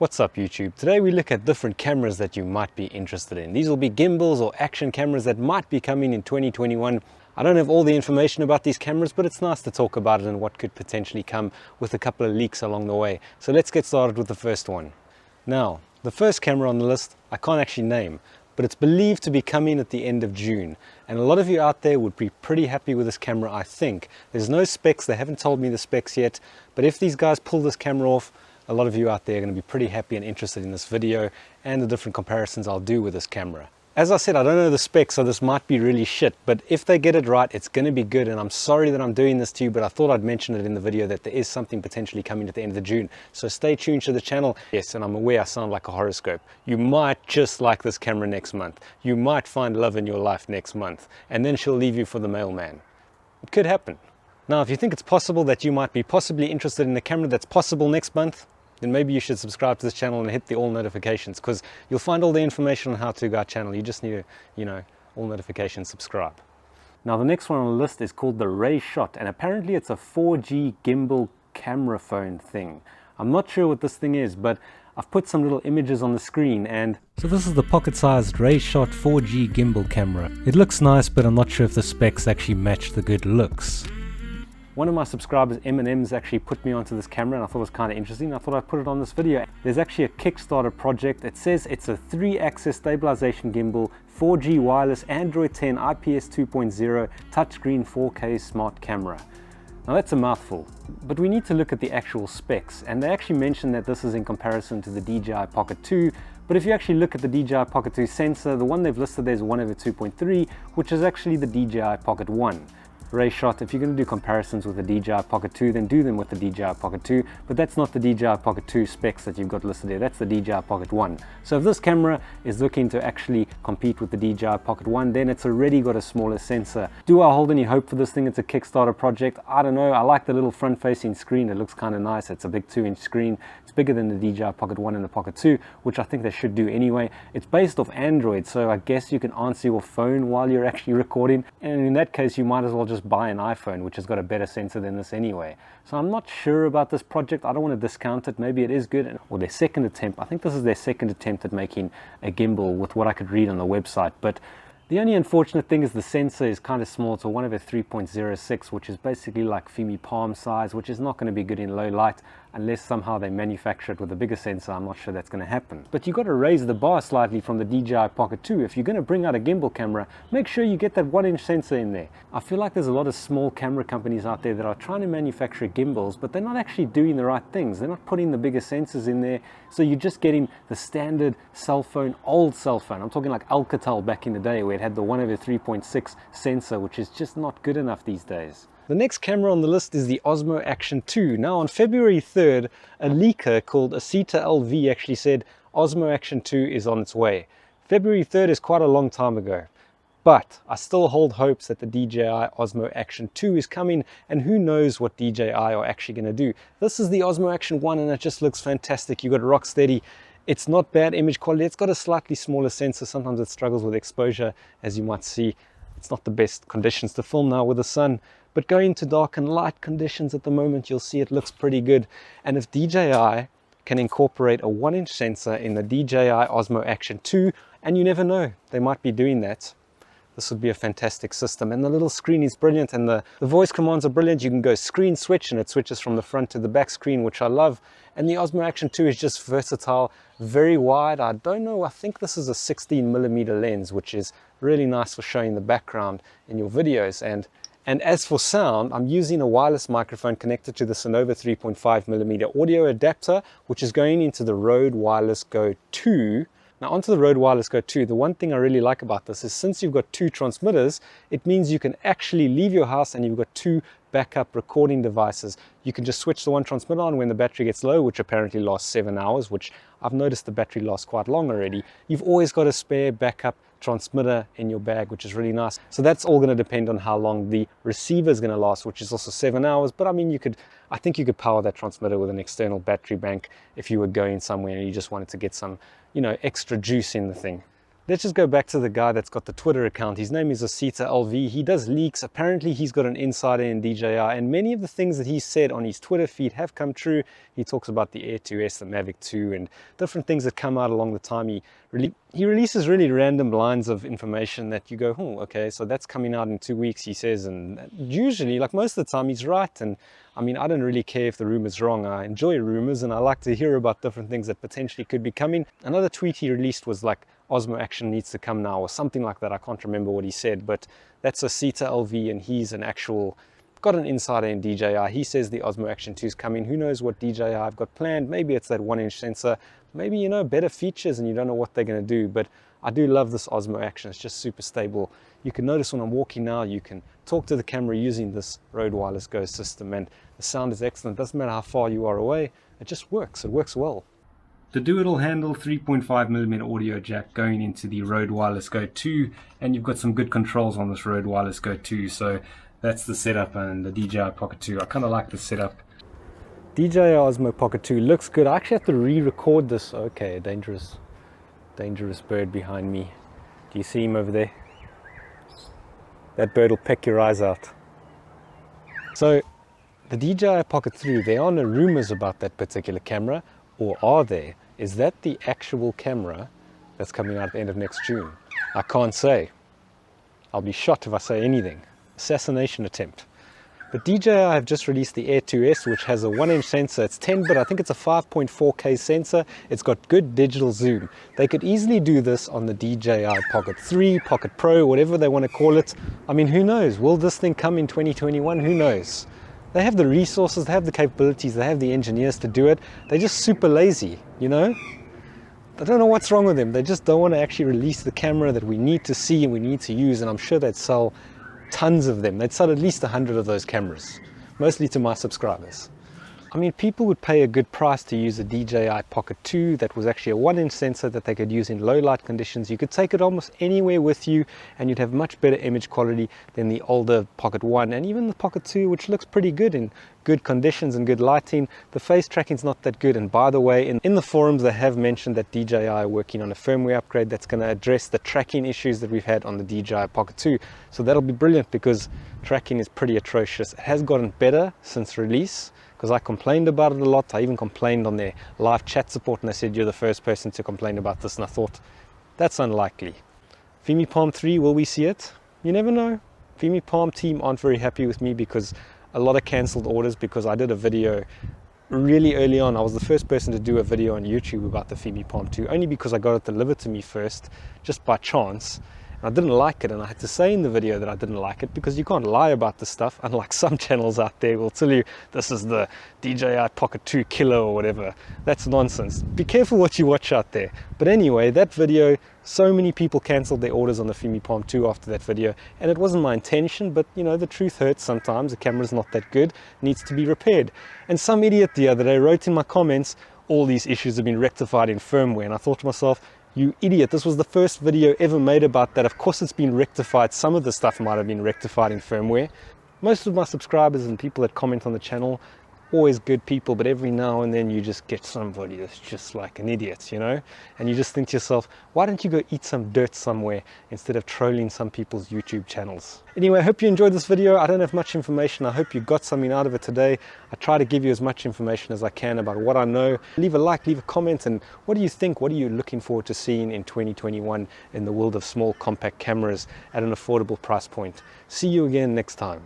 What's up YouTube? Today we look at different cameras that you might be interested in. These will be gimbals or action cameras that might be coming in 2021. I don't have all the information about these cameras, but it's nice to talk about it and what could potentially come with a couple of leaks along the way. So let's get started with the first one. Now, the first camera on the list I can't actually name, but it's believed to be coming at the end of June. And a lot of you out there would be pretty happy with this camera, I think. There's no specs, they haven't told me the specs yet, but if these guys pull this camera off, a lot of you out there are going to be pretty happy and interested in this video and the different comparisons I'll do with this camera. As I said, I don't know the specs, so this might be really shit, but if they get it right, it's going to be good. And I'm sorry that I'm doing this to you, but I thought I'd mention it in the video that there is something potentially coming at the end of June. So stay tuned to the channel. Yes, and I'm aware I sound like a horoscope. You might just like this camera next month. You might find love in your life next month, and then she'll leave you for the mailman. It could happen. Now, if you think it's possible that you might be possibly interested in a camera that's possible next month, then maybe you should subscribe to this channel and hit the all notifications, because you'll find all the information on how to go our channel. You just need to, all notifications, subscribe. Now, the next one on the list is called the Rayshot, and apparently it's a 4G gimbal camera phone thing. I'm not sure what this thing is, but I've put some little images on the screen, and so this is the pocket-sized Rayshot 4G gimbal camera. It looks nice, but I'm not sure if the specs actually match the good looks. One of my subscribers, M&M's, actually put me onto this camera and I thought it was kind of interesting. I thought I'd put it on this video. There's actually a Kickstarter project. It says it's a 3-axis stabilization gimbal, 4G wireless, Android 10, IPS 2.0, touchscreen 4K smart camera. Now that's a mouthful, but we need to look at the actual specs, and they actually mention that this is in comparison to the DJI Pocket 2, but if you actually look at the DJI Pocket 2 sensor, the one they've listed there is 1/2.3, which is actually the DJI Pocket 1. Rayshot, if you're going to do comparisons with the DJI Pocket 2, then do them with the DJI Pocket 2, but that's not the DJI Pocket 2 specs that you've got listed there, that's the DJI Pocket 1. So if this camera is looking to actually compete with the DJI Pocket 1, then it's already got a smaller sensor. Do I hold any hope for this thing? It's a Kickstarter project. I don't know. I like the little front-facing screen. It looks kind of nice. It's a big 2-inch screen. It's bigger than the DJI Pocket 1 and the Pocket 2, which I think they should do anyway. It's based off Android, so I guess you can answer your phone while you're actually recording, and in that case you might as well just buy an iPhone, which has got a better sensor than this anyway. So I'm not sure about this project. I don't want to discount it. Maybe it is good, or their second attempt. I think this is their second attempt at making a gimbal with what I could read on the website. But the only unfortunate thing is the sensor is kind of small. It's a 1/3.06, which is basically like Fimi Palm size, which is not going to be good in low light unless somehow they manufacture it with a bigger sensor. I'm not sure that's going to happen. But you've got to raise the bar slightly from the DJI Pocket 2. If you're going to bring out a gimbal camera, make sure you get that 1-inch sensor in there. I feel like there's a lot of small camera companies out there that are trying to manufacture gimbals, but they're not actually doing the right things. They're not putting the bigger sensors in there. So you're just getting the standard cell phone, old cell phone. I'm talking like Alcatel back in the day where it had the 1/3.6 sensor, which is just not good enough these days. The next camera on the list is the Osmo Action 2. Now on February 3rd, a leaker called Asita LV actually said Osmo Action 2 is on its way. February 3rd is quite a long time ago, but I still hold hopes that the DJI Osmo Action 2 is coming, and who knows what DJI are actually going to do. This is the Osmo Action 1 and it just looks fantastic. You've got rock steady. It's not bad image quality. It's got a slightly smaller sensor. Sometimes it struggles with exposure, as you might see. It's not the best conditions to film now with the sun, but going into dark and light conditions at the moment, you'll see it looks pretty good. And if DJI can incorporate a 1-inch sensor in the DJI Osmo Action 2, and you never know, they might be doing that, this would be a fantastic system. And the little screen is brilliant, and the voice commands are brilliant. You can go screen switch and it switches from the front to the back screen, which I love. And the Osmo Action 2 is just versatile, very wide. I don't know, I think this is a 16mm lens, which is really nice for showing the background in your videos. And as for sound, I'm using a wireless microphone connected to the Sonova 3.5mm audio adapter, which is going into the RODE Wireless GO 2. Now onto the RODE Wireless GO 2, the one thing I really like about this is since you've got 2 transmitters, it means you can actually leave your house and you've got 2 backup recording devices. You can just switch the one transmitter on when the battery gets low, which apparently lasts 7 hours, which I've noticed the battery lasts quite long already. You've always got a spare backup transmitter in your bag, which is really nice. So that's all going to depend on how long the receiver is going to last, which is also 7 hours. But I mean, I think you could power that transmitter with an external battery bank if you were going somewhere and you just wanted to get some, extra juice in the thing. Let's just go back to the guy that's got the Twitter account. His name is Osita LV. He does leaks. Apparently he's got an insider in DJI, and many of the things that he said on his Twitter feed have come true. He talks about the Air 2S, the Mavic 2, and different things that come out along the time. He releases really random lines of information that you go, oh, okay, so that's coming out in 2 weeks, he says, and usually, like most of the time, he's right. And I mean, I don't really care if the rumor's wrong. I enjoy rumors, and I like to hear about different things that potentially could be coming. Another tweet he released was like, Osmo Action needs to come now, or something like that. I can't remember what he said, but that's Osita LV, and he's got an insider in DJI. He says the Osmo Action 2 is coming. Who knows what DJI have got planned? Maybe it's that 1-inch sensor, maybe, you know, better features, and you don't know what they're going to do. But I do love this Osmo Action. It's just super stable. You can notice when I'm walking now, you can talk to the camera using this RODE Wireless GO system, and the sound is excellent. Doesn't matter how far you are away, it just works. It works well. The do-it-all handle 3.5mm audio jack going into the RODE Wireless GO 2, and you've got some good controls on this RODE Wireless GO 2. So that's the setup, and the DJI Pocket 2. I kind of like the setup. DJI Osmo Pocket 2 looks good. I actually have to re-record this. Okay, dangerous bird behind me. Do you see him over there? That bird will peck your eyes out. So the DJI Pocket 3, there are no rumors about that particular camera, or are there? Is that the actual camera that's coming out at the end of next June? I can't say. I'll be shot if I say anything. Assassination attempt. But DJI have just released the Air 2S, which has a 1-inch sensor. It's 10-bit, I think it's a 5.4K sensor. It's got good digital zoom. They could easily do this on the DJI Pocket 3, Pocket Pro, whatever they want to call it. I mean, who knows? Will this thing come in 2021? Who knows? They have the resources, they have the capabilities, they have the engineers to do it. They're just super lazy, you know? I don't know what's wrong with them. They just don't want to actually release the camera that we need to see and we need to use. And I'm sure they'd sell tons of them. They'd sell at least 100 of those cameras, mostly to my subscribers. I mean, people would pay a good price to use a DJI Pocket 2 that was actually a 1-inch sensor that they could use in low light conditions. You could take it almost anywhere with you, and you'd have much better image quality than the older Pocket 1 and even the Pocket 2, which looks pretty good in good conditions and good lighting. The face tracking's not that good, and by the way, in the forums they have mentioned that DJI are working on a firmware upgrade that's going to address the tracking issues that we've had on the DJI Pocket 2. So that'll be brilliant, because tracking is pretty atrocious. It has gotten better since release, because I complained about it a lot. I even complained on their live chat support, and they said you're the first person to complain about this, and I thought that's unlikely. Fimi Palm 3, will we see it? You never know. Fimi Palm team aren't very happy with me, because a lot of cancelled orders, because I did a video really early on. I was the first person to do a video on YouTube about the Fimi Palm 2, only because I got it delivered to me first, just by chance. I didn't like it, and I had to say in the video that I didn't like it, because you can't lie about this stuff, unlike some channels out there will tell you this is the DJI Pocket 2 killer or whatever. That's nonsense. Be careful what you watch out there. But anyway, that video, so many people cancelled their orders on the Fimi Palm 2 after that video, and it wasn't my intention, but you know, the truth hurts sometimes. The camera's not that good, needs to be repaired. And some idiot the other day wrote in my comments, all these issues have been rectified in firmware, and I thought to myself, you idiot, this was the first video ever made about that. Of course it's been rectified. Some of the stuff might have been rectified in firmware. Most of my subscribers and people that comment on the channel, always good people, but every now and then you just get somebody that's just like an idiot, you know? And you just think to yourself, why don't you go eat some dirt somewhere instead of trolling some people's YouTube channels? Anyway, I hope you enjoyed this video. I don't have much information. I hope you got something out of it today. I try to give you as much information as I can about what I know. Leave a like, leave a comment, and what do you think? What are you looking forward to seeing in 2021 in the world of small compact cameras at an affordable price point? See you again next time.